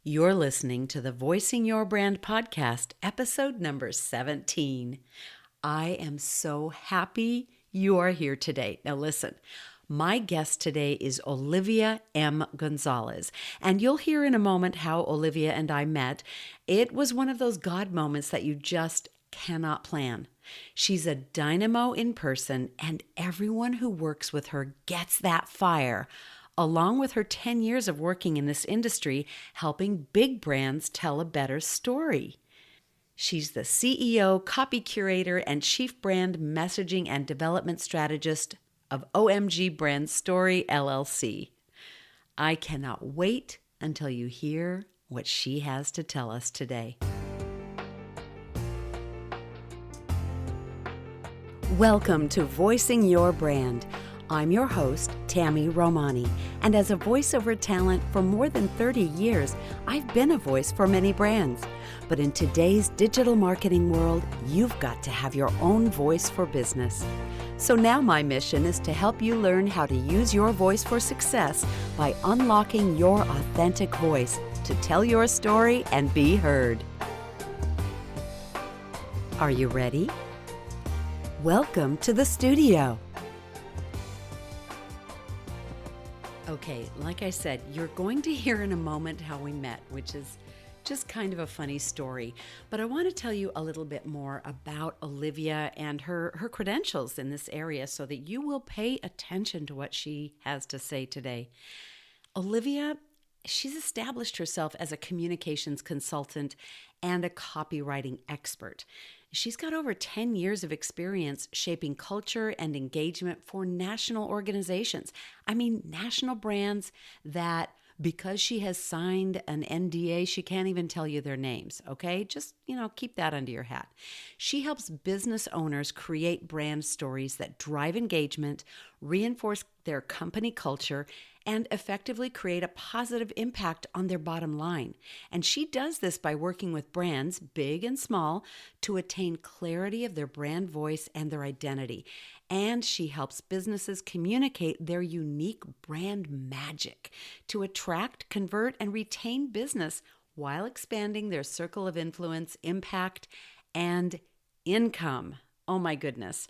You're listening to the Voicing Your Brand podcast, episode number 17. I am so happy you are here today. Now listen, my guest today is Olivia M. Gonzalez, and you'll hear in a moment how Olivia and I met. It was one of those God moments that you just cannot plan. She's a dynamo in person, and everyone who works with her gets that fire, along with her 10 years of working in this industry, helping big brands tell a better story. She's the CEO, copy curator, and chief brand messaging and development strategist of OMG Brand Story, LLC. I cannot wait until you hear what she has to tell us today. Welcome to Voicing Your Brand. I'm your host, Tammy Romani, and as a voiceover talent for more than 30 years, I've been a voice for many brands. But in today's digital marketing world, you've got to have your own voice for business. So now my mission is to help you learn how to use your voice for success by unlocking your authentic voice to tell your story and be heard. Are you ready? Welcome to the studio. Okay, like I said, you're going to hear in a moment how we met, which is just kind of a funny story. But I want to tell you a little bit more about Olivia and her credentials in this area so that you will pay attention to what she has to say today. Olivia, she's established herself as a communications consultant and a copywriting expert. She's got over 10 years of experience shaping culture and engagement for national organizations. I mean, national brands that, because she has signed an NDA, she can't even tell you their names, okay? Just, keep that under your hat. She helps business owners create brand stories that drive engagement, reinforce their company culture, and effectively create a positive impact on their bottom line. And she does this by working with brands, big and small, to attain clarity of their brand voice and their identity. And she helps businesses communicate their unique brand magic to attract, convert, and retain business while expanding their circle of influence, impact, and income. Oh my goodness.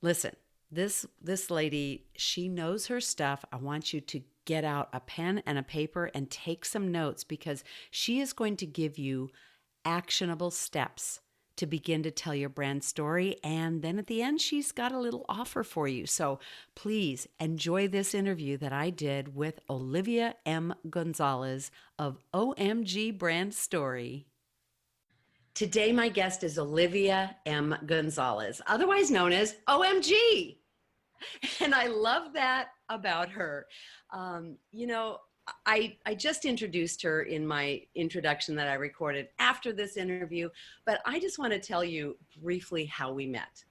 Listen. This lady, she knows her stuff. I want you to get out a pen and a paper and take some notes because she is going to give you actionable steps to begin to tell your brand story. And then at the end, she's got a little offer for you. So please enjoy this interview that I did with Olivia M. Gonzalez of OMG Brand Story. Today, my guest is Olivia M. Gonzalez, otherwise known as OMG. And I love that about her. I just introduced her in my introduction that I recorded after this interview, but I just want to tell you briefly how we met.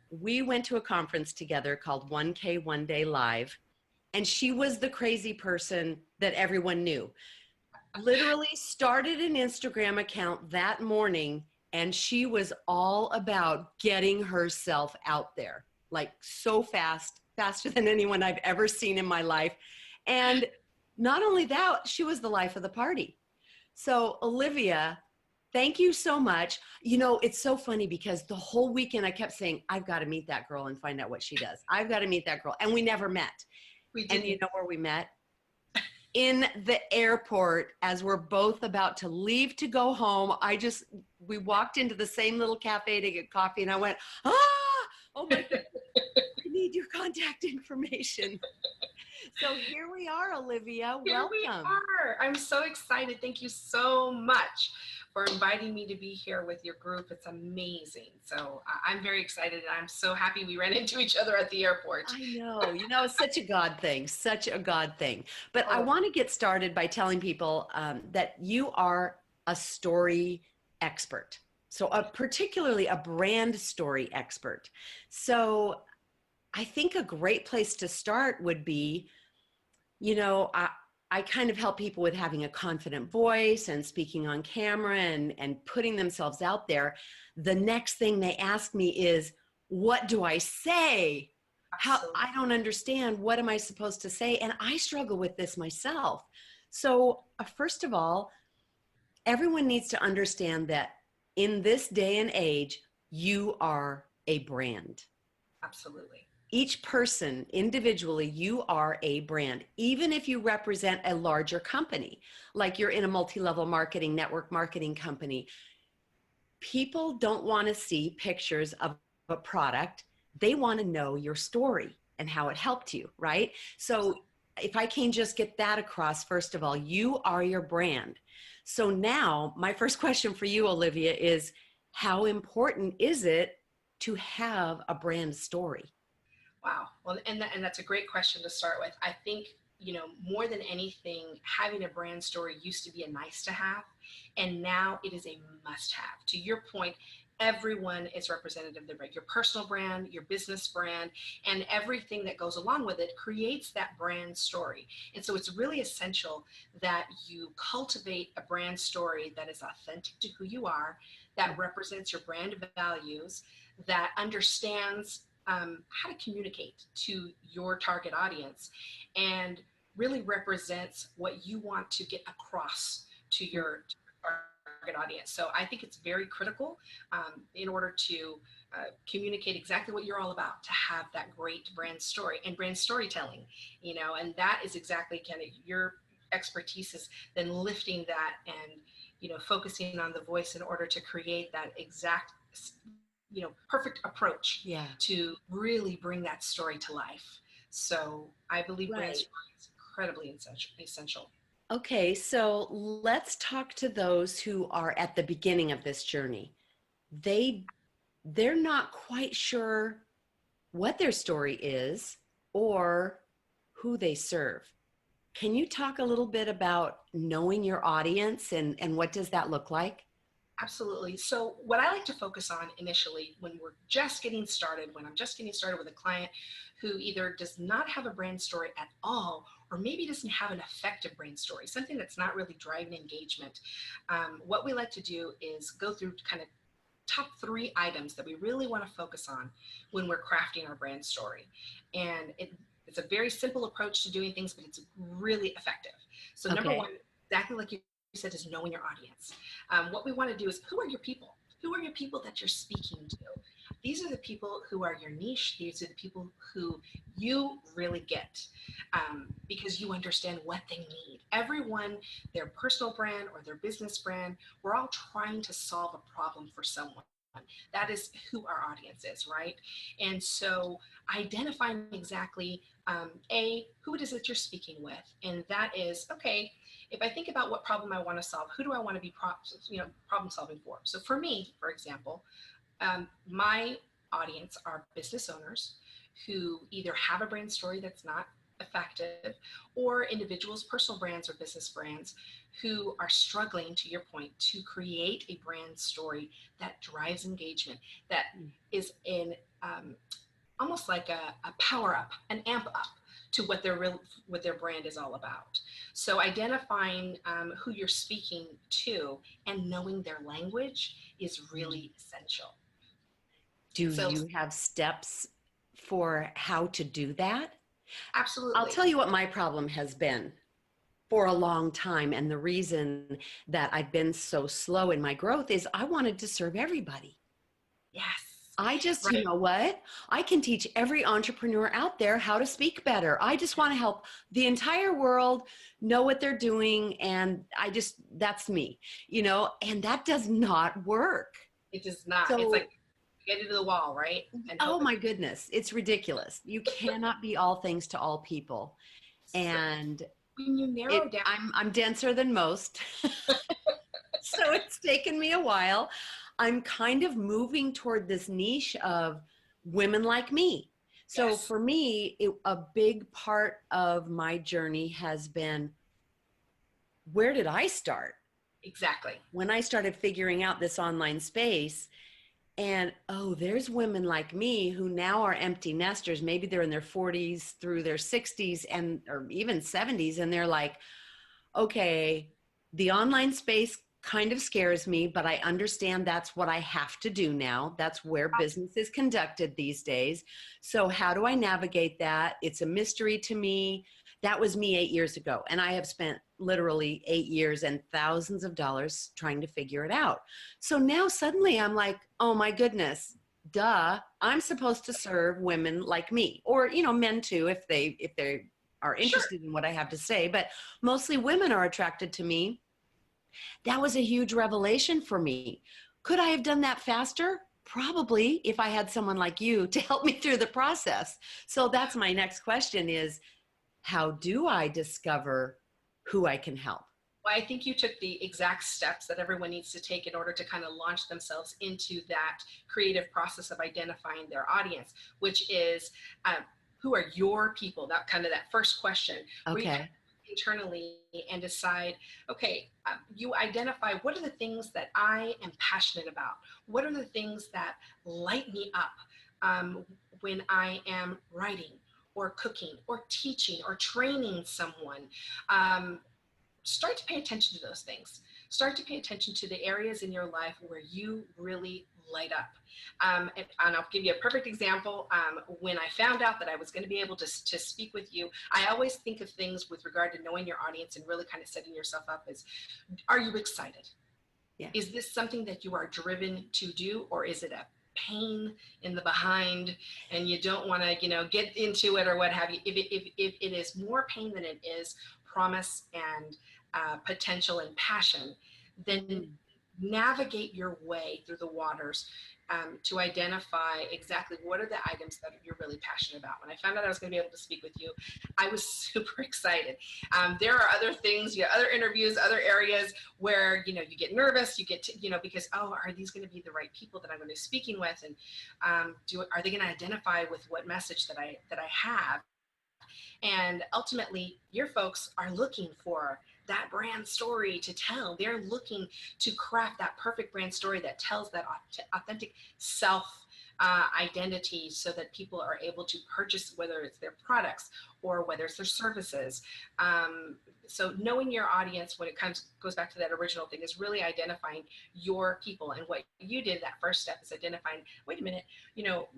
We went to a conference together called 1K One Day Live, and she was the crazy person that everyone knew. Literally started an Instagram account that morning, and she was all about getting herself out there, like so fast, faster than anyone I've ever seen in my life. And not only that, she was the life of the party. So Olivia, thank you so much. It's so funny because the whole weekend I kept saying, I've got to meet that girl and find out what she does. I've got to meet that girl. And we never met. And you know where we met? In the airport, as we're both about to leave to go home. We walked into the same little cafe to get coffee, and I went, oh my goodness, I need your contact information. So here we are, Olivia. Welcome. Here we are. I'm so excited. Thank you so much for inviting me to be here with your group. It's amazing. So I'm very excited, and I'm so happy we ran into each other at the airport. I know. It's such a God thing, But I want to get started by telling people that you are a story expert. So particularly a brand story expert. So I think a great place to start would be, I kind of help people with having a confident voice and speaking on camera and putting themselves out there. The next thing they ask me is, what do I say? I don't understand. What am I supposed to say? And I struggle with this myself. So, first of all, everyone needs to understand that in this day and age, you are a brand. Absolutely. Each person individually, you are a brand, even if you represent a larger company, like you're in a multi-level marketing, network marketing company. People don't want to see pictures of a product. They want to know your story and how it helped you, right? So if I can just get that across, first of all, you are your brand. So now my first question for you, Olivia, is how important is it to have a brand story? Wow. Well, and that's a great question to start with. I think, more than anything, having a brand story used to be a nice to have, and now it is a must have. To your point, everyone is representative of their brand. Your personal brand, your business brand, and everything that goes along with it creates that brand story. And so it's really essential that you cultivate a brand story that is authentic to who you are, that represents your brand values, that understands how to communicate to your target audience, and really represents what you want to get across to your target audience. So I think it's very critical in order to communicate exactly what you're all about, to have that great brand story and brand storytelling, and that is exactly kind of your expertise, is then lifting that and focusing on the voice in order to create that exact perfect approach to really bring that story to life. So I believe brand Right. story is incredibly essential. Okay, so let's talk to those who are at the beginning of this journey. They they're not quite sure what their story is or who they serve. Can you talk a little bit about knowing your audience and what does that look like? Absolutely. So what I like to focus on initially when we're just getting started, when I'm just getting started with a client who either does not have a brand story at all, or maybe doesn't have an effective brand story, something that's not really driving engagement, what we like to do is go through kind of top 3 items that we really want to focus on when we're crafting our brand story. And it's a very simple approach to doing things, but it's really effective. So number Okay. one, exactly like you said, is knowing your audience. What we want to do is, who are your people? Who are your people that you're speaking to? These are the people who are your niche. These are the people who you really get, because you understand what they need. Everyone, their personal brand or their business brand, we're all trying to solve a problem for someone. That is who our audience is, right? And so identifying exactly, who it is that you're speaking with. And that is, okay, if I think about what problem I want to solve, who do I want to be problem solving for? So for me, for example, my audience are business owners who either have a brand story that's not effective, or individuals, personal brands or business brands, who are struggling, to your point, to create a brand story that drives engagement, that is in almost like a power up, an amp up to what their brand is all about. So identifying who you're speaking to and knowing their language is really essential. Do So you have steps for how to do that? I'll absolutely. tell you what my problem has been for a long time. And the reason that I've been so slow in my growth is I wanted to serve everybody. Yes. I just, you Right. know what? I can teach every entrepreneur out there how to speak better. I just want to help the entire world know what they're doing. And that's me, and that does not work. It does not. It's So, like get into the wall, right? And oh hope it. my goodness, it's ridiculous. You cannot be all things to all people. So And when you narrow down, I'm denser than most. So it's taken me a while. I'm kind of moving toward this niche of women like me. So yes, for me, a big part of my journey has been, where did I start? exactly. When I started figuring out this online space, and oh, there's women like me who now are empty nesters. Maybe they're in their 40s through their 60s and or even 70s, and they're like, okay, the online space kind of scares me, but I understand that's what I have to do now. That's where business is conducted these days. So how do I navigate that? It's a mystery to me. That was me 8 years ago. And I have spent literally 8 years and thousands of dollars trying to figure it out. So now suddenly I'm like, oh my goodness, duh, I'm supposed to serve women like me, or, men too, if they are Sure. interested in what I have to say, but mostly women are attracted to me. That was a huge revelation for me. Could I have done that faster? Probably, if I had someone like you to help me through the process. So that's my next question is, how do I discover who I can help? Well, I think you took the exact steps that everyone needs to take in order to kind of launch themselves into that creative process of identifying their audience, which is who are your people? That kind of that first question, where you kind Okay. of internally and decide, okay, you identify what are the things that I am passionate about? What are the things that light me up when I am writing or cooking or teaching or training someone? Start to pay attention to those things. Start to pay attention to the areas in your life where you really light up. And I'll give you a perfect example. When I found out that I was going to be able to speak with you, I always think of things with regard to knowing your audience and really kind of setting yourself up as, are you excited? Yeah. Is this something that you are driven to do, or is it a pain in the behind and you don't want to, get into it or what have you? If it is more pain than it is promise and potential and passion, then navigate your way through the waters to identify exactly what are the items that you're really passionate about. When I found out I was going to be able to speak with you, I was super excited. There are other things, other interviews, other areas where, you get nervous, you get to, because, oh, are these going to be the right people that I'm going to be speaking with? And are they going to identify with what message that I have? And ultimately, your folks are looking for that brand story to tell. They're looking to craft that perfect brand story that tells that authentic self identity so that people are able to purchase, whether it's their products or whether it's their services. So knowing your audience, when it goes back to that original thing, is really identifying your people. And what you did, that first step, is identifying, wait a minute,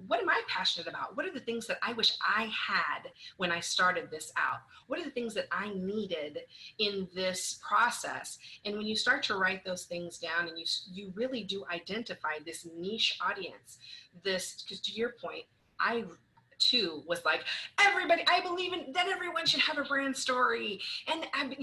what am I passionate about? What are the things that I wish I had when I started this out? What are the things that I needed in this process? And when you start to write those things down and you really do identify this niche audience, because to your point, I too was like, everybody, I believe in that everyone should have a brand story, and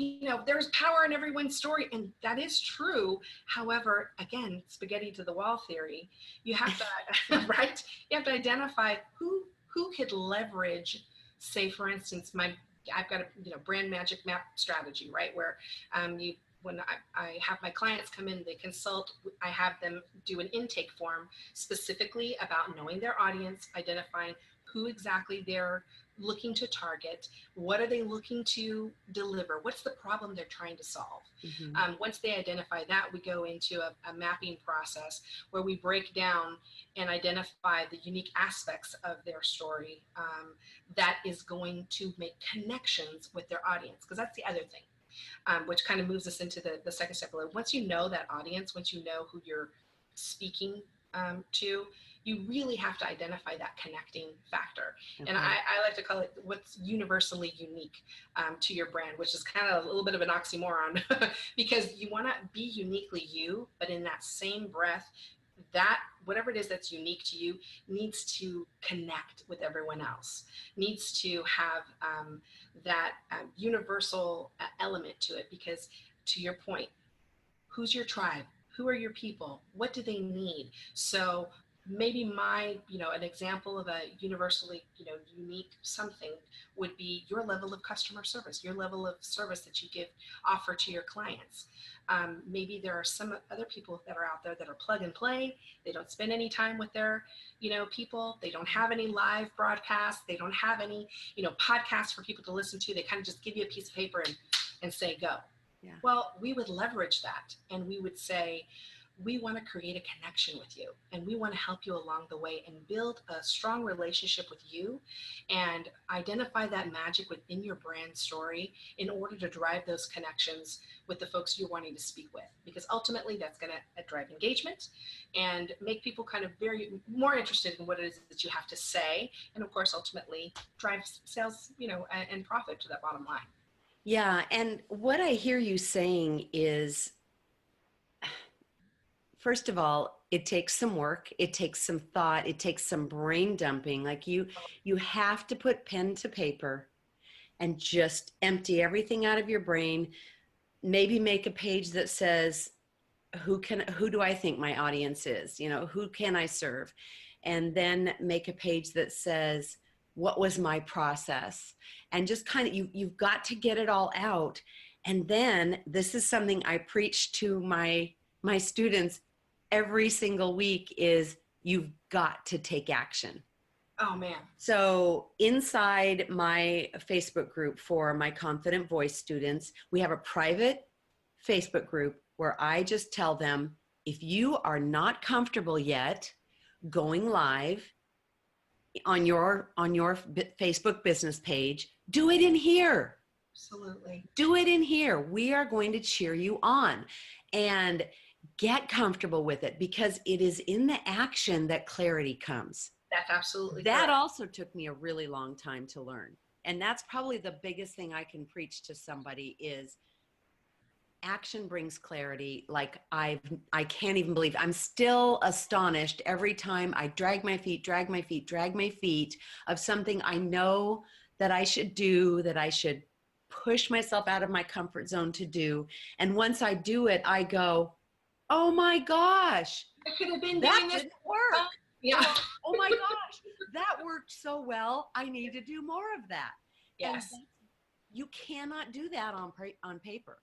there's power in everyone's story, and that is true. However, again, spaghetti to the wall theory, you have to right, you have to identify who could leverage, say for instance, I've got a brand magic map strategy, right, where when I have my clients come in, they consult, I have them do an intake form specifically about knowing their audience, identifying who exactly they're looking to target, what are they looking to deliver, what's the problem they're trying to solve. Once they identify that, we go into a mapping process where we break down and identify the unique aspects of their story that is going to make connections with their audience, because that's the other thing. Which kind of moves us into the second step. Once you know that audience, once you know who you're speaking to, you really have to identify that connecting factor. Okay. And I like to call it what's universally unique to your brand, which is kind of a little bit of an oxymoron because you want to be uniquely you, but in that same breath, that whatever it is that's unique to you needs to connect with everyone else, needs to have that universal element to it, because to your point, who's your tribe? Who are your people? What do they need? So maybe an example of a universally, unique something would be your level of customer service, your level of service that you offer to your clients. Maybe there are some other people that are out there that are plug and play. They don't spend any time with their, people. They don't have any live broadcasts. They don't have any, podcasts for people to listen to. They kind of just give you a piece of paper and say, go. Yeah. Well, we would leverage that and we would say, we want to create a connection with you, and we want to help you along the way and build a strong relationship with you and identify that magic within your brand story in order to drive those connections with the folks you're wanting to speak with, because ultimately that's going to drive engagement and make people kind of very more interested in what it is that you have to say, and of course ultimately drive sales, and profit to that bottom line. Yeah. And what I hear you saying is, first of all, it takes some work, it takes some thought, it takes some brain dumping. Like you have to put pen to paper and just empty everything out of your brain. Maybe make a page that says, who do I think my audience is? Who can I serve? And then make a page that says, what was my process? And just kind of, you've got to get it all out. And then this is something I preach to my students every single week is you've got to take action. Oh man. So inside my Facebook group for my Confident Voice students, we have a private Facebook group where I just tell them, if you are not comfortable yet going live on your Facebook business page, do it in here. Absolutely. Do it in here. We are going to cheer you on and get comfortable with it, because it is in the action that clarity comes. That's absolutely that correct. Also took me a really long time to learn. And that's probably the biggest thing I can preach to somebody is action brings clarity. Like I can't even believe, I'm still astonished every time I drag my feet of something I know that I should do, that I should push myself out of my comfort zone to do. And once I do it, I go, oh my gosh, I could have been that doing this. didn't work. Yeah. Oh my gosh, that worked so well. I need to do more of that. Yes. And you cannot do that on paper.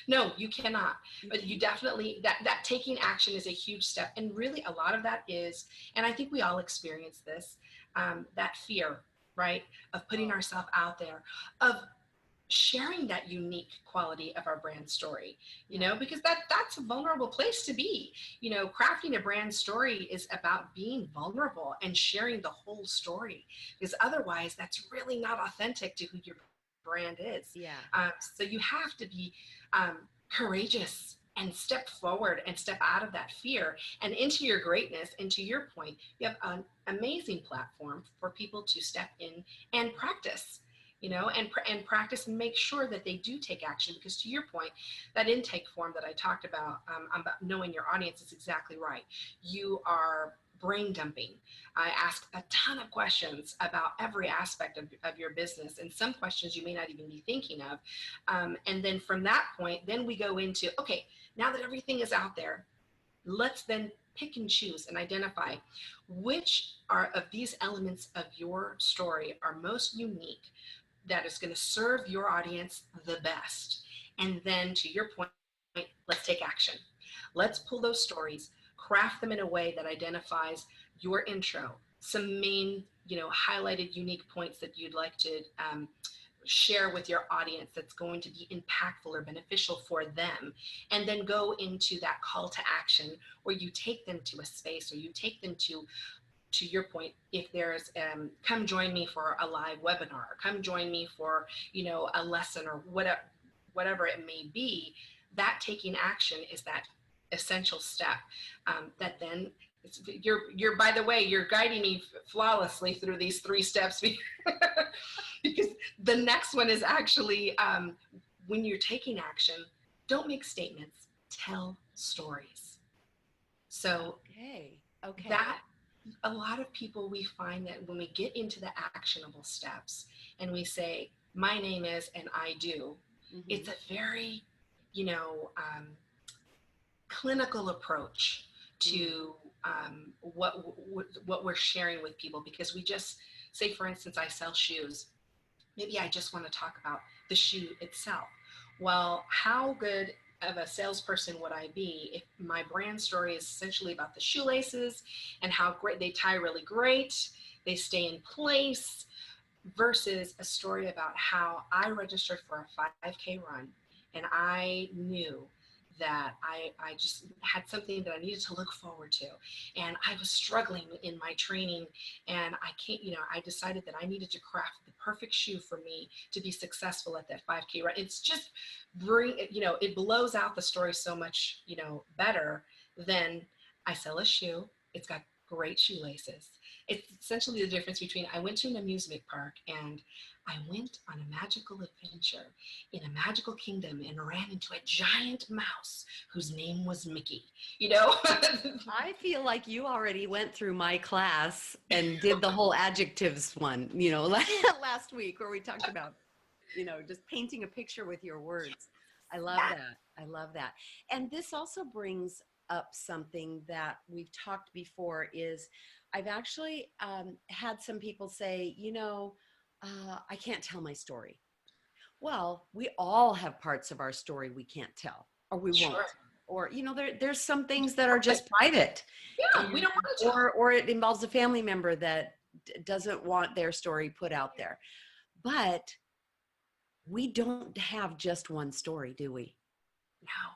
No, you cannot. But you definitely, that taking action is a huge step. And really a lot of that is, and I think we all experience this, that fear, right? Of putting ourselves out there, of sharing that unique quality of our brand story, because that's a vulnerable place to be. Crafting a brand story is about being vulnerable and sharing the whole story, because otherwise that's really not authentic to who your brand is. Yeah. So you have to be courageous and step forward and step out of that fear and into your greatness. And to your point, you have an amazing platform for people to step in and practice, and practice and make sure that they do take action. Because to your point, that intake form that I talked about knowing your audience is exactly right. You are brain dumping. I ask a ton of questions about every aspect of your business, and some questions you may not even be thinking of. And then from that point, then we go into, okay, now that everything is out there, let's then pick and choose and identify which are of these elements of your story are most unique, that is going to serve your audience the best. And then to your point, let's take action. Let's pull those stories, craft them in a way that identifies your intro, some main, highlighted unique points that you'd like to share with your audience that's going to be impactful or beneficial for them. And then go into that call to action where you take them to a space, or you take them to your point, if there's come join me for a live webinar, or come join me for a lesson, or whatever it may be. That taking action is that essential step that then you're by the way, you're guiding me flawlessly through these 3 steps because the next one is actually when you're taking action, don't make statements, tell stories. So okay. that a lot of people, we find that when we get into the actionable steps and we say, my name is, and I do, it's a very, clinical approach to what we're sharing with people. Because we just say, for instance, I sell shoes. Maybe I just want to talk about the shoe itself. Well, how good of a salesperson would I be if my brand story is essentially about the shoelaces and how great they tie, really great, they stay in place, versus a story about how I registered for a 5K run and I knew that I just had something that I needed to look forward to. And I was struggling in my training, and I decided that I needed to craft the perfect shoe for me to be successful at that 5K run. It's just it blows out the story so much, better than I sell a shoe. It's got great shoelaces. It's essentially the difference between I went to an amusement park and I went on a magical adventure in a magical kingdom and ran into a giant mouse whose name was Mickey. I feel like you already went through my class and did the whole adjectives one, last week where we talked about, just painting a picture with your words. I love Yeah. that. I love that. And this also brings up something that we've talked before is I've actually had some people say, I can't tell my story. Well, we all have parts of our story we can't tell or we won't. Sure. Or, there's some things that are just private. Yeah, we don't want to tell. Or it involves a family member that doesn't want their story put out there. But we don't have just one story, do we? No.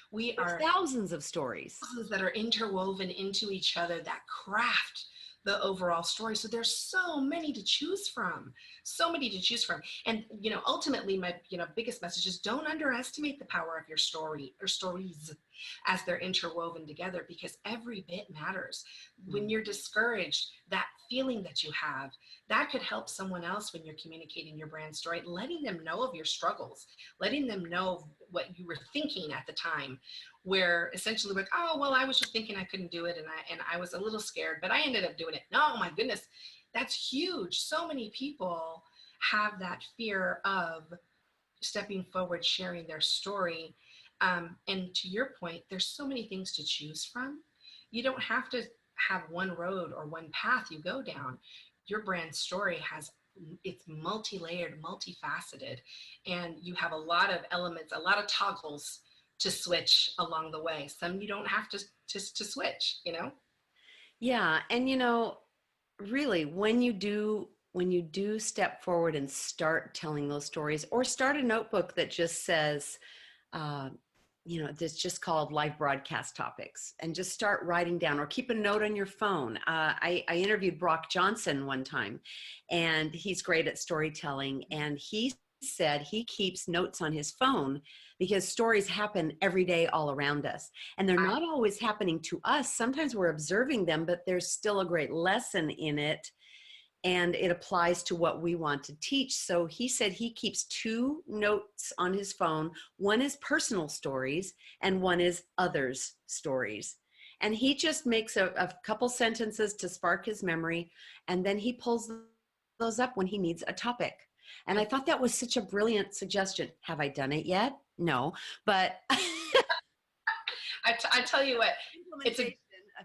We There's are thousands of stories. thousands that are interwoven into each other that craft the overall story. So there's so many to choose from, so many to choose from. And, ultimately my, biggest message is don't underestimate the power of your story or stories as they're interwoven together, because every bit matters. When you're discouraged, that feeling that you have, that could help someone else when you're communicating your brand story, letting them know of your struggles, letting them know what you were thinking at the time, where essentially like, oh, well, I was just thinking I couldn't do it. And I was a little scared, but I ended up doing it. No, my goodness, that's huge. So many people have that fear of stepping forward, sharing their story. And to your point, there's so many things to choose from. You don't have to have one road or one path you go down. Your brand story it's multi-layered, multifaceted, and you have a lot of elements, a lot of toggles to switch along the way. Some you don't have to switch, Yeah. And, really, when you do step forward and start telling those stories, or start a notebook that just says, uh, that's just called live broadcast topics, and just start writing down, or keep a note on your phone. I interviewed Brock Johnson one time, and he's great at storytelling. And he said he keeps notes on his phone because stories happen every day all around us. And they're not always happening to us. Sometimes we're observing them, but there's still a great lesson in it. And it applies to what we want to teach. So he said he keeps 2 notes on his phone. One is personal stories and one is others' stories. And he just makes a couple sentences to spark his memory. And then he pulls those up when he needs a topic. And I thought that was such a brilliant suggestion. Have I done it yet? No, but I tell you what,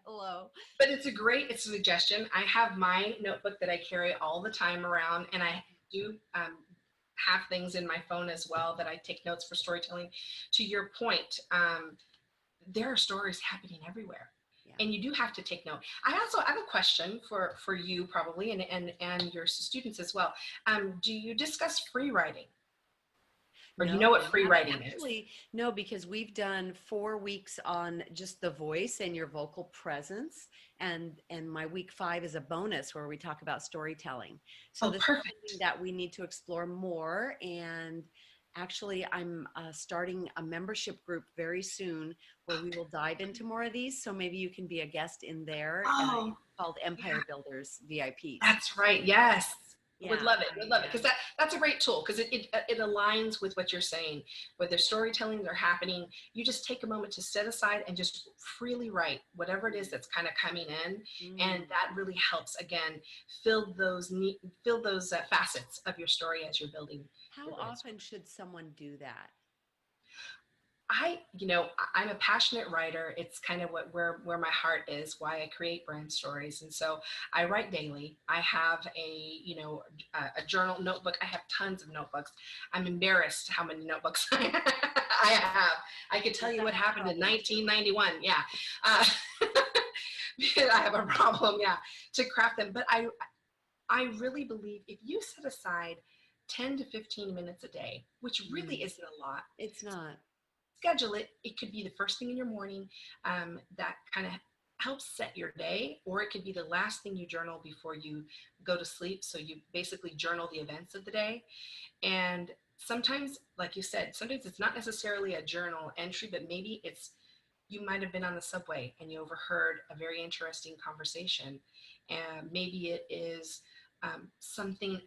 hello. But it's a great suggestion. I have my notebook that I carry all the time around, and I do have things in my phone as well that I take notes for storytelling. To your point, there are stories happening everywhere. Yeah. And you do have to take note. I have a question for you probably, and your students as well. Do you discuss free writing? Or do you know what free writing is? No, because we've done 4 weeks on just the voice and your vocal presence. And my week 5 is a bonus where we talk about storytelling. So this is something that we need to explore more. And actually, I'm starting a membership group very soon where we will dive into more of these. So maybe you can be a guest in there. Called Empire Builders VIP. That's right. Yes. Yeah, would love it because that's a great tool, because it aligns with what you're saying. Whether storytelling are happening, you just take a moment to set aside and just freely write whatever it is that's kind of coming in, and that really helps again fill those facets of your story as you're building. How often should someone do that? I'm a passionate writer. It's kind of where my heart is, why I create brand stories. And so I write daily. I have a journal notebook. I have tons of notebooks. I'm embarrassed how many notebooks I have. I could tell you what happened in 1991. Yeah. I have a problem. Yeah. To craft them. But I really believe if you set aside 10 to 15 minutes a day, which really isn't a lot. It's not. schedule it. It could be the first thing in your morning, that kind of helps set your day, or it could be the last thing you journal before you go to sleep. So you basically journal the events of the day. And sometimes, like you said, sometimes it's not necessarily a journal entry, but maybe it's, you might have been on the subway and you overheard a very interesting conversation. And maybe it is something,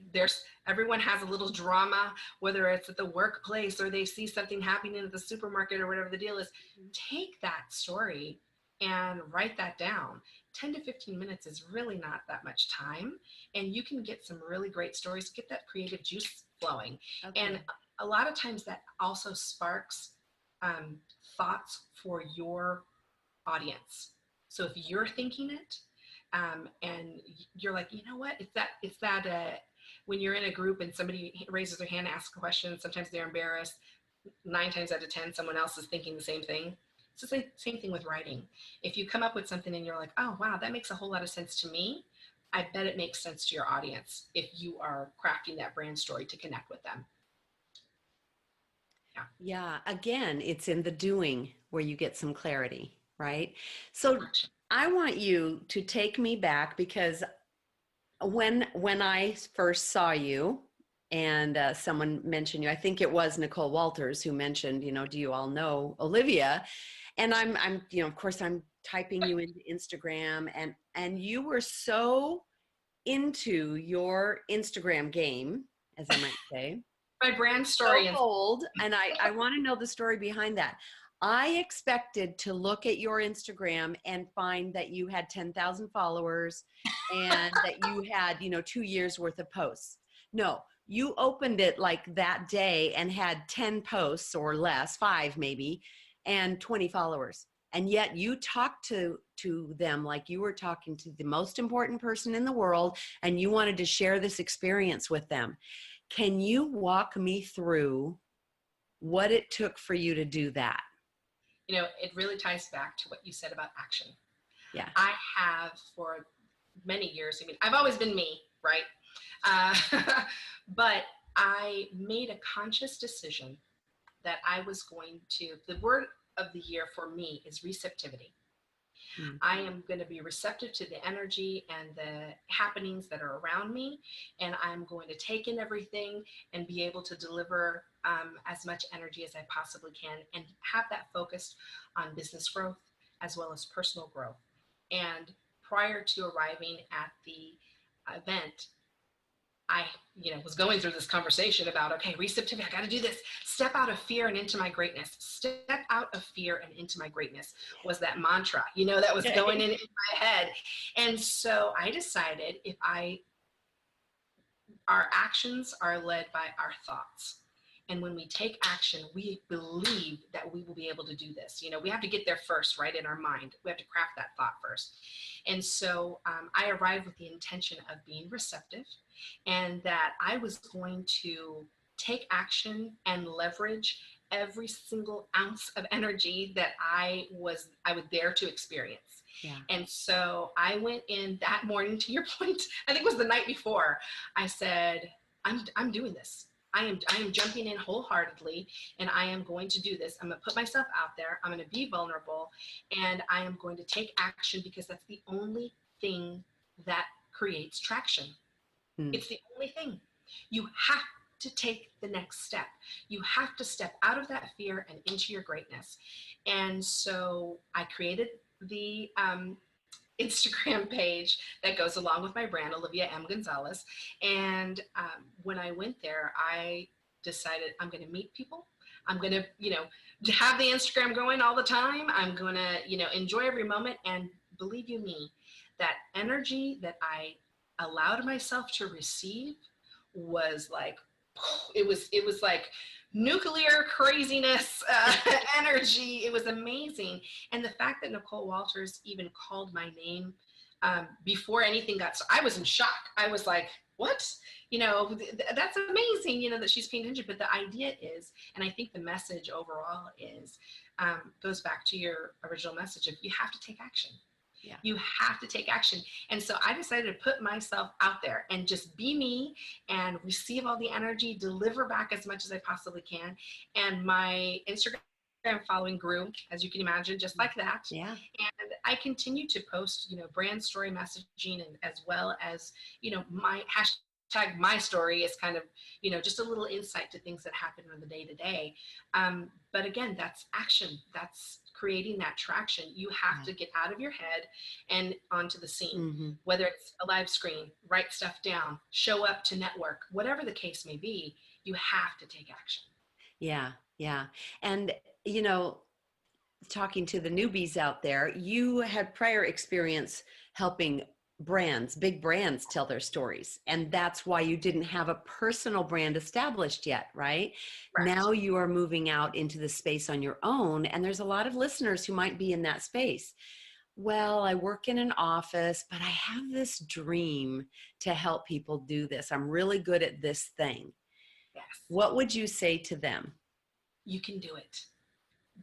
everyone has a little drama, whether it's at the workplace or they see something happening at the supermarket or whatever the deal is. Take that story and write that down. 10 to 15 minutes is really not that much time. And you can get some really great stories, get that creative juice flowing. Okay. And a lot of times that also sparks thoughts for your audience. So if you're thinking it, and you're like, you know what, it's that when you're in a group and somebody raises their hand, asks a question, sometimes they're embarrassed. 9 times out of 10, someone else is thinking the same thing. It's the same thing with writing. If you come up with something and you're like, oh, wow, that makes a whole lot of sense to me, I bet it makes sense to your audience if you are crafting that brand story to connect with them. Yeah. Again, it's in the doing where you get some clarity, right? So I want you to take me back, because when I first saw you and someone mentioned you, I think it was Nicole Walters who mentioned, do you all know Olivia? And I'm, of course I'm typing you into Instagram, and you were so into your Instagram game, as I might say. My brand story. So bold, and I want to know the story behind that. I expected to look at your Instagram and find that you had 10,000 followers and that you had, 2 years worth of posts. No, you opened it like that day and had 10 posts or less, 5 maybe, and 20 followers. And yet you talked to them like you were talking to the most important person in the world, and you wanted to share this experience with them. Can you walk me through what it took for you to do that? It really ties back to what you said about action. Yeah. I have for many years, I've always been me, right? But I made a conscious decision that I was going to, the word of the year for me is receptivity. Mm-hmm. I am going to be receptive to the energy and the happenings that are around me, and I'm going to take in everything and be able to deliver as much energy as I possibly can, and have that focused on business growth as well as personal growth. And prior to arriving at the event, I, was going through this conversation about, okay, receptivity, I got to do this. Step out of fear and into my greatness. Step out of fear and into my greatness was that mantra, that was going in my head. And so I decided our actions are led by our thoughts. And when we take action, we believe that we will be able to do this. We have to get there first, right? In our mind, we have to craft that thought first. And so I arrived with the intention of being receptive, and that I was going to take action and leverage every single ounce of energy that I would dare to experience. Yeah. And so I went in that morning, to your point, I think it was the night before, I said, I'm doing this. I am jumping in wholeheartedly, and I am going to do this. I'm going to put myself out there. I'm going to be vulnerable, and I am going to take action, because that's the only thing that creates traction. It's the only thing. You have to take the next step. You have to step out of that fear and into your greatness. And so I created the Instagram page that goes along with my brand, Olivia M. Gonzalez. And when I went there, I decided I'm going to meet people. I'm going to, have the Instagram going all the time. I'm going to, enjoy every moment. And believe you me, that energy that I allowed myself to receive was like, it was like nuclear craziness energy. It was amazing. And the fact that Nicole Walters even called my name before anything got started, I was in shock. I was like, what? That's amazing, that she's paying attention. But the idea is, and I think the message overall is, goes back to your original message of you have to take action. Yeah. You have to take action. And so I decided to put myself out there and just be me and receive all the energy, deliver back as much as I possibly can. And my Instagram following grew, as you can imagine, just like that. Yeah. And I continue to post, brand story messaging, and as well as, my hashtag my story is kind of, just a little insight to things that happen on the day to day. But again, that's action. That's creating that traction. You have to get out of your head and onto the scene, whether it's a live screen, write stuff down, show up to network, whatever the case may be, you have to take action. Yeah. Yeah. And, talking to the newbies out there, you had prior experience helping brands, big brands, tell their stories. And that's why you didn't have a personal brand established yet, right? Correct. Now you are moving out into the space on your own. And there's a lot of listeners who might be in that space. Well, I work in an office, but I have this dream to help people do this. I'm really good at this thing. Yes. What would you say to them? You can do it.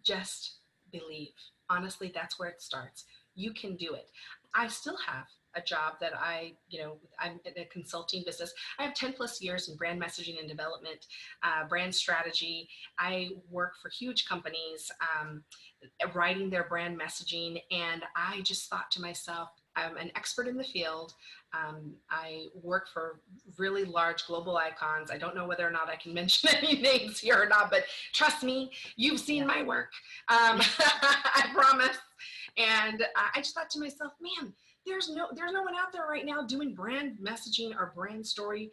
Just believe. Honestly, that's where it starts. You can do it. I still have a job that I'm in a consulting business. I have 10 plus years in brand messaging and development, brand strategy. I work for huge companies, writing their brand messaging. And I just thought to myself, I'm an expert in the field. I work for really large global icons. I don't know whether or not I can mention any names here or not, but trust me, you've seen my work. I promise. And I just thought to myself, man, there's no one out there right now doing brand messaging or brand story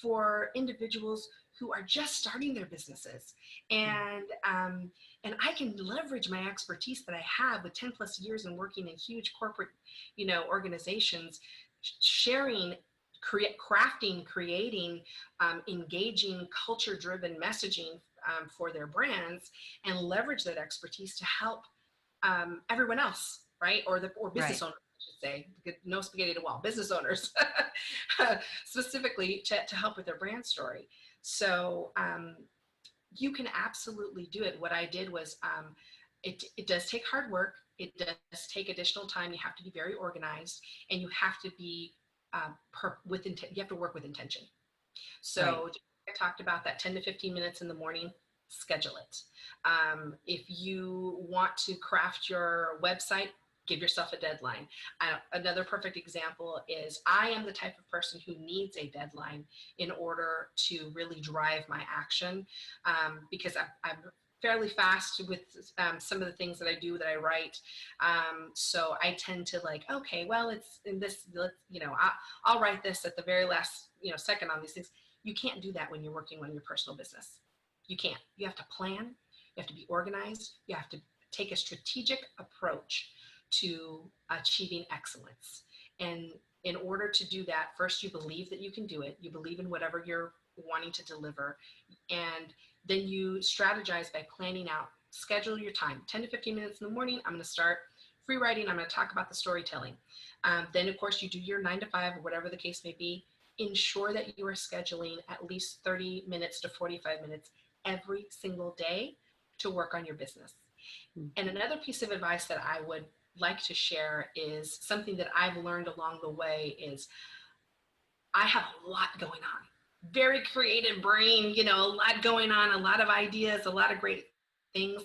for individuals who are just starting their businesses. And I can leverage my expertise that I have with 10 plus years and working in huge corporate, organizations, sharing, crafting, creating, engaging, culture-driven messaging for their brands, and leverage that expertise to help everyone else, right? Or business owners, I should say. No spaghetti to wall, business owners, specifically to help with their brand story. So you can absolutely do it. What I did was, it does take hard work. It does take additional time. You have to be very organized, and you have to be you have to work with intention. So I talked about that 10 to 15 minutes in the morning, schedule it. If you want to craft your website, give yourself a deadline. Another perfect example is I am the type of person who needs a deadline in order to really drive my action, because I'm fairly fast with some of the things that I do, that I write. So I tend to okay, well, it's in this, I'll write this at the very last, second on these things. You can't do that when you're working on your personal business. You can't. You have to plan. You have to be organized. You have to take a strategic approach to achieving excellence. And in order to do that, first you believe that you can do it. You believe in whatever you're wanting to deliver. And then you strategize by planning out, schedule your time, 10 to 15 minutes in the morning. I'm going to start free writing. I'm going to talk about the storytelling. Then of course you do your 9 to 5 or whatever the case may be. Ensure that you are scheduling at least 30 minutes to 45 minutes every single day to work on your business. And another piece of advice that I would like to share is something that I've learned along the way is I have a lot going on. Very creative brain, a lot going on, a lot of ideas, a lot of great things.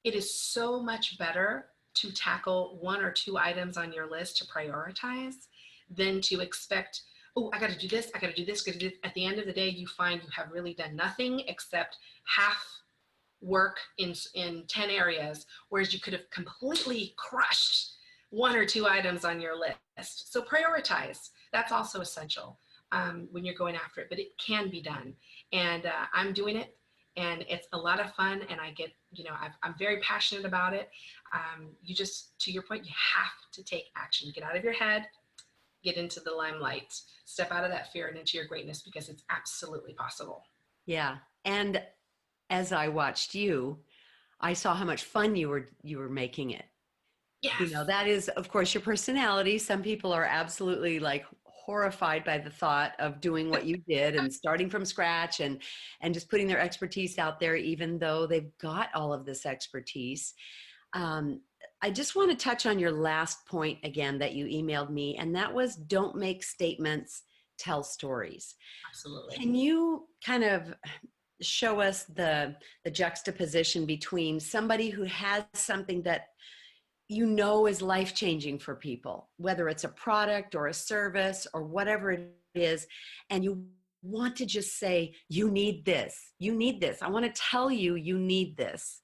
It is so much better to tackle 1 or 2 items on your list to prioritize than to expect, oh, I got to do this, I got to do this, At the end of the day, you find you have really done nothing except half work in 10 areas, whereas you could have completely crushed 1 or 2 items on your list. So prioritize. That's also essential when you're going after it, but it can be done. And I'm doing it, and it's a lot of fun, and I get, I'm very passionate about it. You just, to your point, you have to take action. Get out of your head, get into the limelight, step out of that fear and into your greatness, because it's absolutely possible. Yeah. And as I watched you, I saw how much fun you were making it. Yes. That is, of course, your personality. Some people are absolutely horrified by the thought of doing what you did and starting from scratch and just putting their expertise out there, even though they've got all of this expertise. I just want to touch on your last point again that you emailed me, and that was don't make statements, tell stories. Absolutely. Can you kind of show us the juxtaposition between somebody who has something that you know is life-changing for people, whether it's a product or a service or whatever it is, and you want to just say, you need this, you need this. I want to tell you, you need this.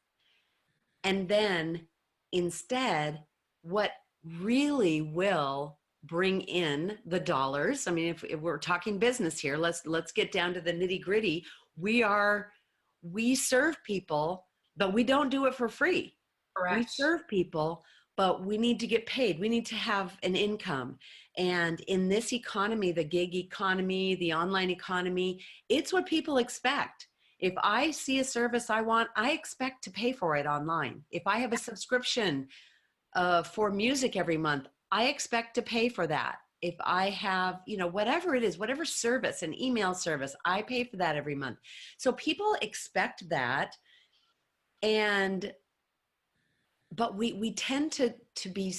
And then instead, what really will bring in the dollars, I mean, if we're talking business here, let's get down to the nitty-gritty. We serve people, but we don't do it for free. We Correct. serve people, but we need to get paid. We need to have an income. And in this economy, the gig economy, the online economy, it's what people expect. If I see a service I want, I expect to pay for it online. If I have a subscription for music every month, I expect to pay for that. If I have, whatever it is, whatever service, an email service, I pay for that every month. So people expect that. And but we tend to be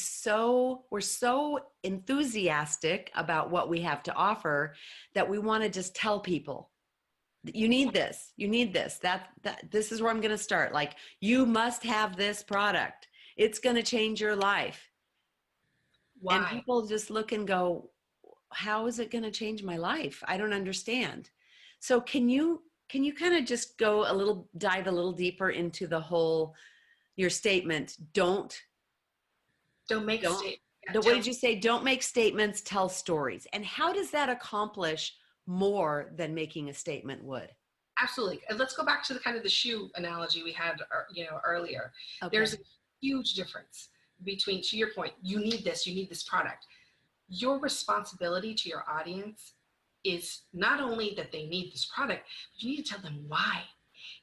we're so enthusiastic about what we have to offer that we want to just tell people, you need this, you need this, that this is where I'm going to start. Like, you must have this product, it's going to change your life. And Why? people just look and go, how is it going to change my life? I don't understand. So can you kind of just dive a little deeper into your statement? Don't make Don't, state. Yeah, what did you say? Don't make statements, tell stories. And how does that accomplish more than making a statement would? absolutely. And let's go back to the kind of the shoe analogy we had, earlier. There's Okay. a huge difference between, to your point, you need this product. Your responsibility to your audience is not only that they need this product, but you need to tell them why.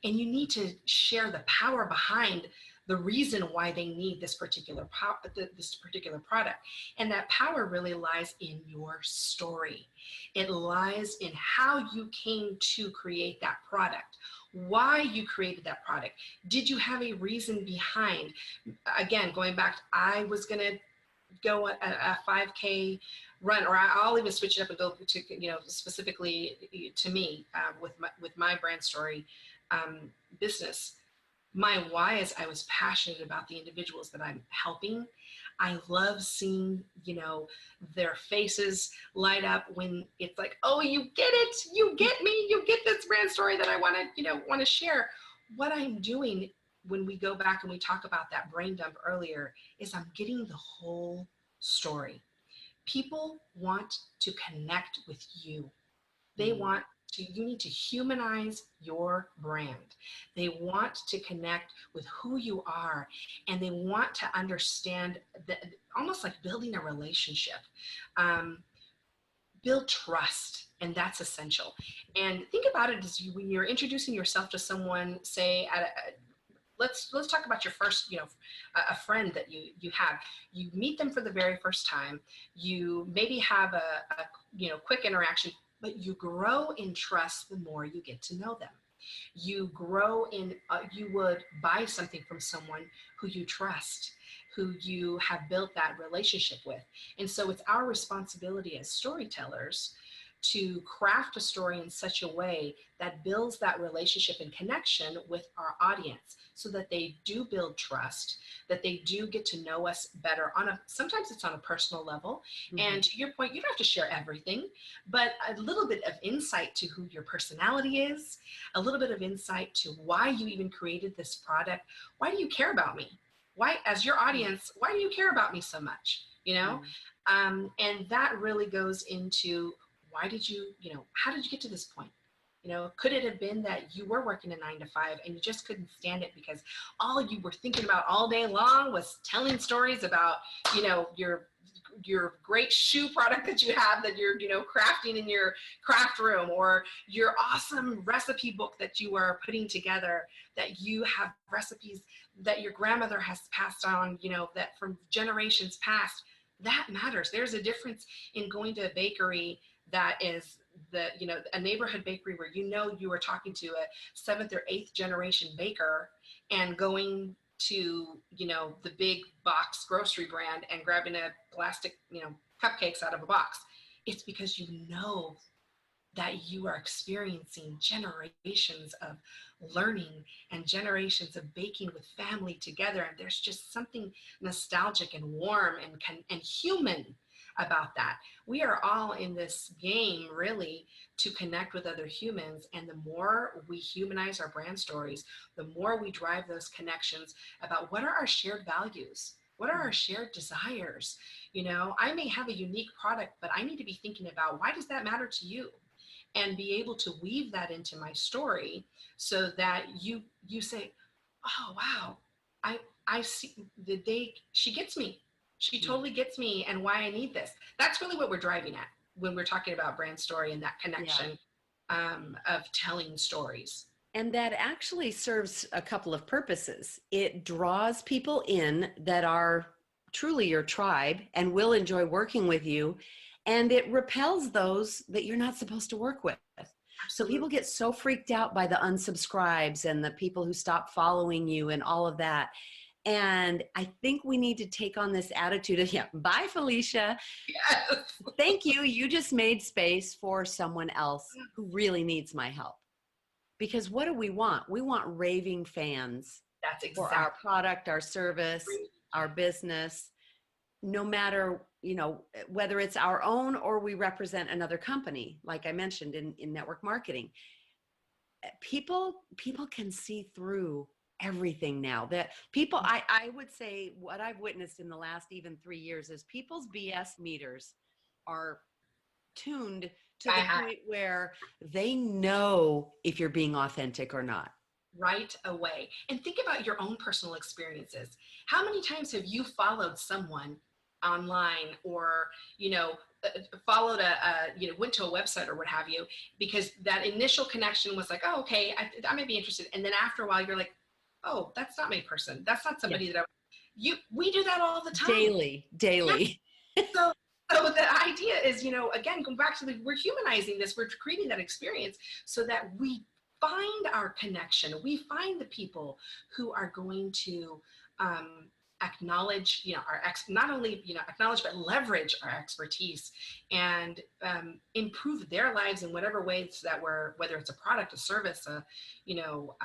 And you need to share the power behind the reason why they need this particular product. And that power really lies in your story. It lies in how you came to create that product, why you created that product. Did you have a reason behind? Again, going back, I was going to go a 5K run, or I'll even switch it up and go to, specifically to me, with my brand story, business. My why is I was passionate about the individuals that I'm helping. I love seeing, their faces light up when it's like, oh, you get it, you get me, you get this brand story that I want to share. What I'm doing when we go back and we talk about that brain dump earlier is I'm getting the whole story. People want to connect with you. They Mm. want you need to humanize your brand. They want to connect with who you are, and they want to understand that, almost like building a relationship. Um, Build trust, and that's essential. And think about it as when you're introducing yourself to someone, say at let's talk about your first, a friend that you have. You meet them for the very first time. You maybe have a quick interaction, but you grow in trust the more you get to know them. You grow in, you would buy something from someone who you trust, who you have built that relationship with. And so it's our responsibility as storytellers to craft a story in such a way that builds that relationship and connection with our audience, so that they do build trust, that they do get to know us better sometimes it's on a personal level. Mm-hmm. And to your point, you don't have to share everything, but a little bit of insight to who your personality is, a little bit of insight to why you even created this product. Why do you care about me? Why, as your audience, why do you care about me so much? Yeah. And that really goes into, why did you, how did you get to this point? Could it have been that you were working a 9 to 5 and you just couldn't stand it because all you were thinking about all day long was telling stories about, your great shoe product that you have, that you're, crafting in your craft room, or your awesome recipe book that you are putting together, that you have recipes that your grandmother has passed on, that from generations past. That matters. There's a difference in going to a bakery that is a neighborhood bakery where you are talking to a 7th or 8th generation baker, and going to the big box grocery brand and grabbing a plastic cupcakes out of a box. It's because that you are experiencing generations of learning and generations of baking with family together. And there's just something nostalgic and warm and human about that. We are all in this game really to connect with other humans. And the more we humanize our brand stories, the more we drive those connections about what are our shared values? What are our shared desires? You know, I may have a unique product, but I need to be thinking about why does that matter to you? And be able to weave that into my story so that you say, oh wow, I see she gets me. She totally gets me and why I need this. That's really what we're driving at when we're talking about brand story and that connection of telling stories. And that actually serves a couple of purposes. It draws people in that are truly your tribe and will enjoy working with you. And it repels those that you're not supposed to work with. So Absolutely. people get so freaked out by the unsubscribes and the people who stop following you and all of that. And I think we need to take on this attitude of, yeah, bye, Felicia. Yes. Thank you. You just made space for someone else who really needs my help. Because what do we want? We want raving fans That's for our exactly. product, our service, our business, no matter, you know, whether it's our own or we represent another company, like I mentioned in network marketing. People can see through everything now. That people, I would say what I've witnessed in the last even 3 years is people's BS meters are tuned to the point where they know if you're being authentic or not. Right away. And think about your own personal experiences. How many times have you followed someone online or, you know, followed went to a website or what have you, because that initial connection was like, oh, okay, I might be interested. And then after a while, you're like, oh, that's not my person. That's not somebody that we do that all the time. Daily. Yeah. So the idea is, you know, again, going back to we're humanizing this, we're creating that experience so that we find our connection. We find the people who are going to acknowledge, you know, not only, you know, acknowledge, but leverage our expertise and improve their lives in whatever ways that whether it's a product, a service, you know,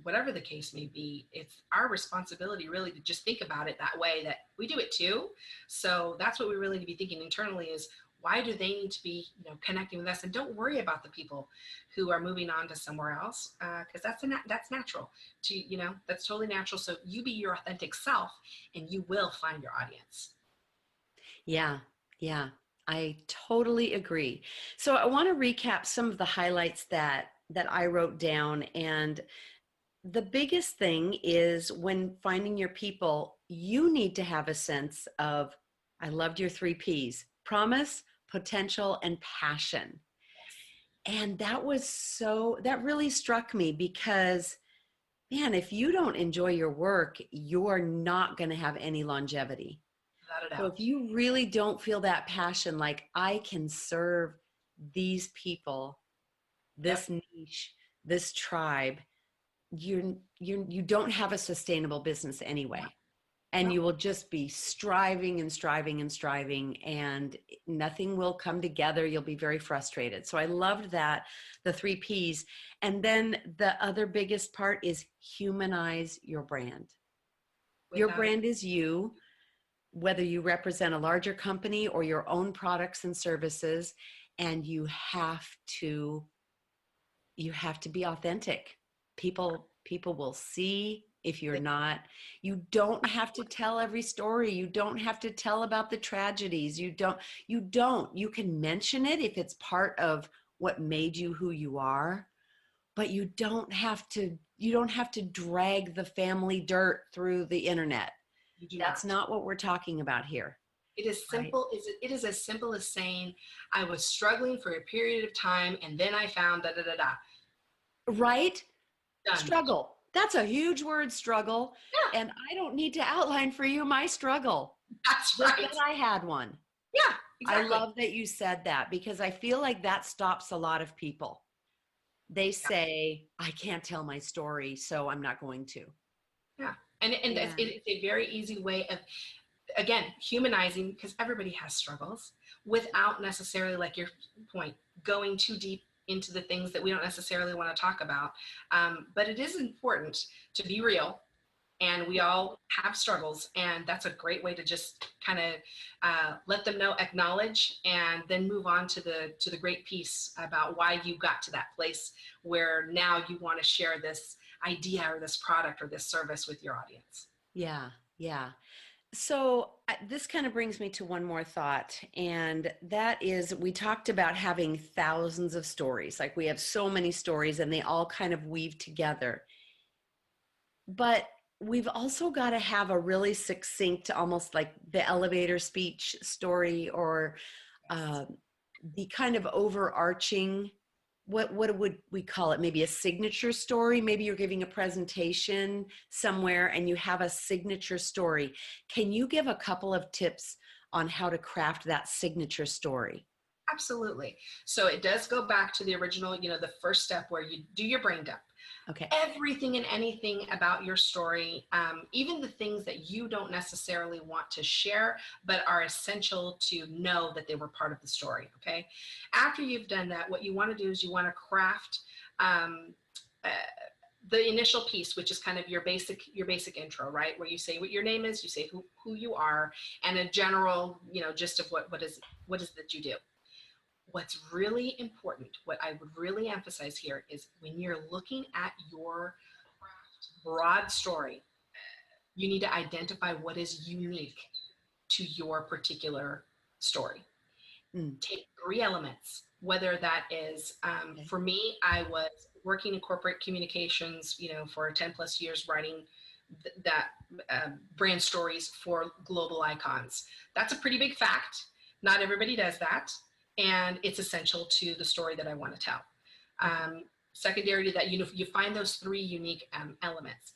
whatever the case may be. It's our responsibility really to just think about it that way, that we do it too. So that's what we really need to be thinking internally is, why do they need to be, you know, connecting with us? And don't worry about the people who are moving on to somewhere else, because that's natural. To, you know, that's totally natural. So you be your authentic self, and you will find your audience. Yeah, I totally agree. So I want to recap some of the highlights that I wrote down. And the biggest thing is when finding your people, you need to have a sense of, I loved your 3 Ps: promise, potential, and passion. And that really struck me because, man, if you don't enjoy your work, you're not going to have any longevity. Without a So if doubt. you really don't feel that passion, like I can serve these people, Yep. this niche, this tribe, you don't have a sustainable business anyway. And Yep. you will just be striving and striving and striving, and nothing will come together. You'll be very frustrated. So I loved that, the 3 Ps. And then the other biggest part is humanize your brand. Your Without a brand is you, whether you represent a larger company or your own products and services, and you have to be authentic. People will see if you're not. You don't have to tell every story. You don't have to tell about the tragedies. You can mention it if it's part of what made you who you are, but you don't have to drag the family dirt through the internet. You do That's not. not what we're talking about here. It is Right? simple. It is as simple as saying, I was struggling for a period of time, and then I found da da da da. Right? Done. Struggle. That's a huge word, struggle. Yeah, And I don't need to outline for you my struggle, that's just right. that I had one. Yeah, I exactly. love that you said that because I feel like that stops a lot of people. They Yeah, say, I can't tell my story, so I'm not going to. yeah. And And it's a very easy way of, again, humanizing, because everybody has struggles. without necessarily, like your point, going too deep into the things that we don't necessarily want to talk about. But it is important to be real, and we all have struggles, and that's a great way to just kind of let them know, acknowledge, and then move on to the great piece about why you got to that place where now you want to share this idea or this product or this service with your audience. Yeah, yeah. So this kind of brings me to one more thought, and that is we talked about having thousands of stories. Like we have so many stories and they all kind of weave together. But we've also got to have a really succinct, almost like the elevator speech story, or uh, the kind of overarching, what would we call it? Maybe a signature story. Maybe you're giving a presentation somewhere and you have a signature story. Can you give a couple of tips on how to craft that signature story? Absolutely. So it does go back to the original, the first step where you do your brain dump. Okay. Everything and anything about your story, even the things that you don't necessarily want to share, but are essential to know that they were part of the story. Okay. After you've done that, what you want to do is you want to craft um, uh, the initial piece, which is kind of your basic intro, right? Where you say what your name is, you say who you are, and a general, gist of what is that you do. What's really important, what I would really emphasize here, is when you're looking at your broad story, you need to identify what is unique to your particular story. Take 3 elements, whether that is, Okay. for me, I was working in corporate communications, for 10 plus years, writing that brand stories for global icons. That's a pretty big fact. Not everybody does that. And it's essential to the story that I want to tell. Secondary to that, you find those 3 unique elements.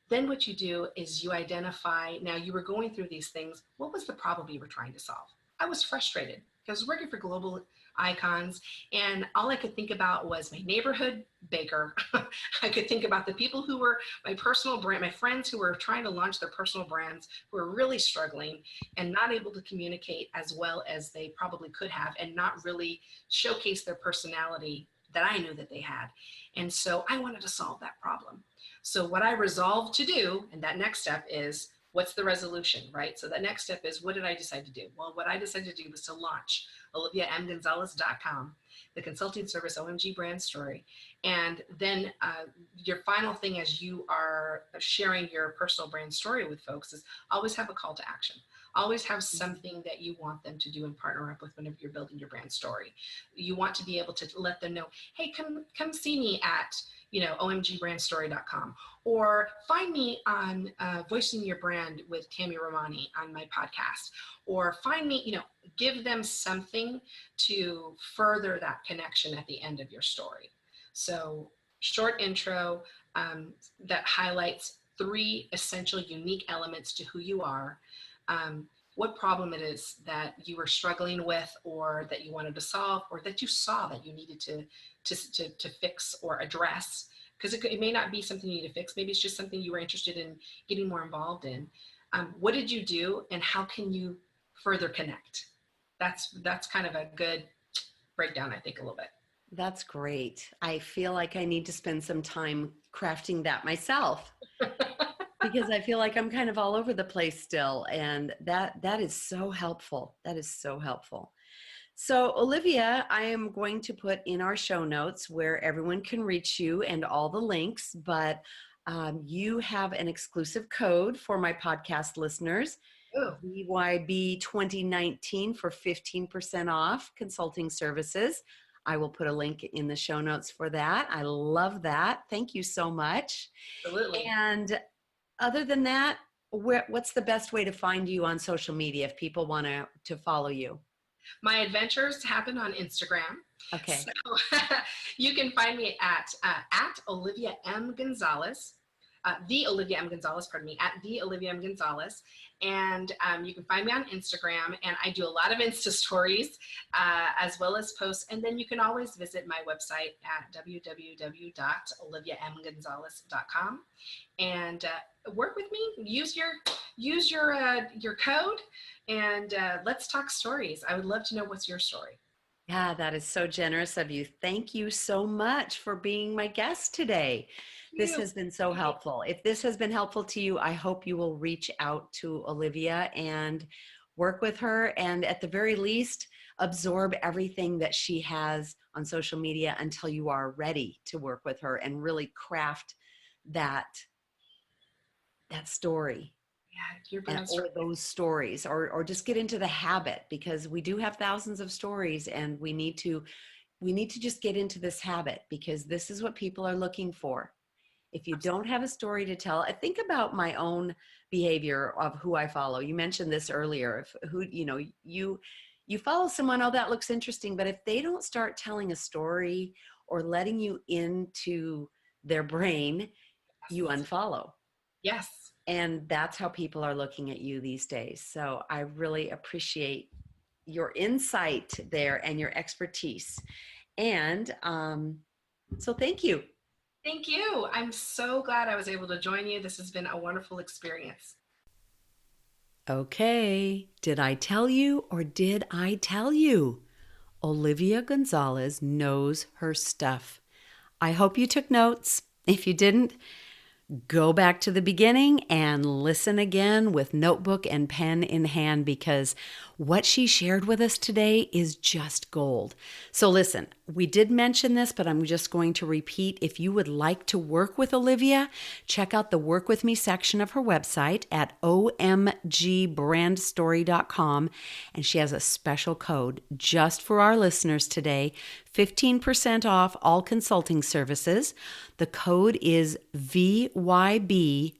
Then what you do is you identify, now you were going through these things, what was the problem you were trying to solve? I was frustrated because I was working for global icons, and all I could think about was my neighborhood baker. I could think about the people who were my personal brand, my friends who were trying to launch their personal brands, who were really struggling and not able to communicate as well as they probably could have, and not really showcase their personality that I knew that they had. And so I wanted to solve that problem. So what I resolved to do, and that next step is, what's the resolution, right? So the next step is, what did I decide to do? Well, what I decided to do was to launch OliviaMGonzalez.com, the consulting service OMG brand story. And then your final thing as you are sharing your personal brand story with folks is always have a call to action. Always have something that you want them to do and partner up with whenever you're building your brand story. You want to be able to let them know, hey, come see me at omgbrandstory.com, or find me on Voicing Your Brand with Tammy Romani on my podcast, or find me, give them something to further that connection at the end of your story. So short intro that highlights 3 essential unique elements to who you are, what problem it is that you were struggling with, or that you wanted to solve, or that you saw that you needed to fix or address, because it may not be something you need to fix. Maybe it's just something you were interested in getting more involved in. What did you do, and how can you further connect? That's kind of a good breakdown, I think, a little bit. That's great. I feel like I need to spend some time crafting that myself. Because I feel like I'm kind of all over the place still. And that is so helpful. That is so helpful. So Olivia, I am going to put in our show notes where everyone can reach you and all the links, but you have an exclusive code for my podcast listeners, BYB 2019, for 15% off consulting services. I will put a link in the show notes for that. I love that. Thank you so much. Absolutely. And other than that, what's the best way to find you on social media if people want to follow you? My adventures happen on Instagram. Okay. So you can find me at Olivia M. Gonzalez, the Olivia M. Gonzalez, pardon me, at the Olivia M. Gonzalez. And you can find me on Instagram, and I do a lot of Insta stories as well as posts. And then you can always visit my website at www.oliviamgonzalez.com and work with me. Use your use your code and let's talk stories. I would love to know what's your story. Yeah, that is so generous of you. Thank you so much for being my guest today. This You. has been so helpful. If this has been helpful to you, I hope you will reach out to Olivia and work with her, and at the very least, absorb everything that she has on social media until you are ready to work with her and really craft that story Yeah, your and brand or story. those stories, or just get into the habit, because we do have thousands of stories, and we need to just get into this habit, because this is what people are looking for. If you don't have a story to tell, I think about my own behavior of who I follow. You mentioned this earlier, if who, you follow someone, oh, that looks interesting. But if they don't start telling a story or letting you into their brain, you unfollow. Yes. And that's how people are looking at you these days. So I really appreciate your insight there and your expertise. And so thank you. Thank you. I'm so glad I was able to join you. This has been a wonderful experience. Okay, did I tell you or did I tell you? Olivia Gonzalez knows her stuff. I hope you took notes. If you didn't, go back to the beginning and listen again with notebook and pen in hand, because what she shared with us today is just gold. So listen, we did mention this, but I'm just going to repeat. If you would like to work with Olivia, check out the Work With Me section of her website at omgbrandstory.com, and she has a special code just for our listeners today, 15% off all consulting services. The code is VYB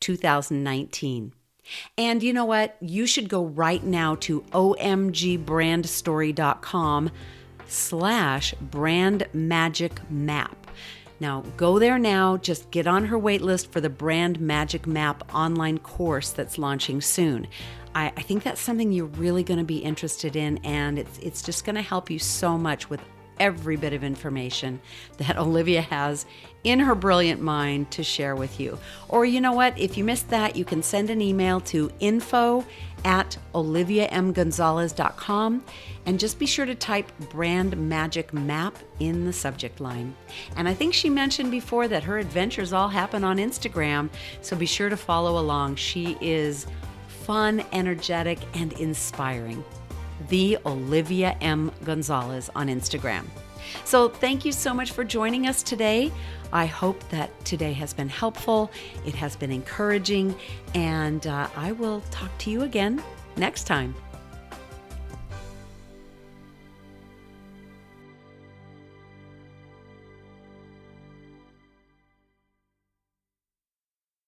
2019. And you know what? You should go right now to omgbrandstory.com/brand magic map. Now go there now, just get on her wait list for the Brand Magic Map online course that's launching soon. I think that's something you're really going to be interested in, and it's just going to help you so much with every bit of information that Olivia has in her brilliant mind to share with you. Or you know what? If you missed that, you can send an email to info@oliviamgonzalez.com, and just be sure to type Brand Magic Map in the subject line. And I think she mentioned before that her adventures all happen on Instagram, so be sure to follow along. She is fun, energetic, and inspiring. The Olivia M. Gonzalez on Instagram. So thank you so much for joining us today. I hope that today has been helpful. It has been encouraging, and I will talk to you again next time.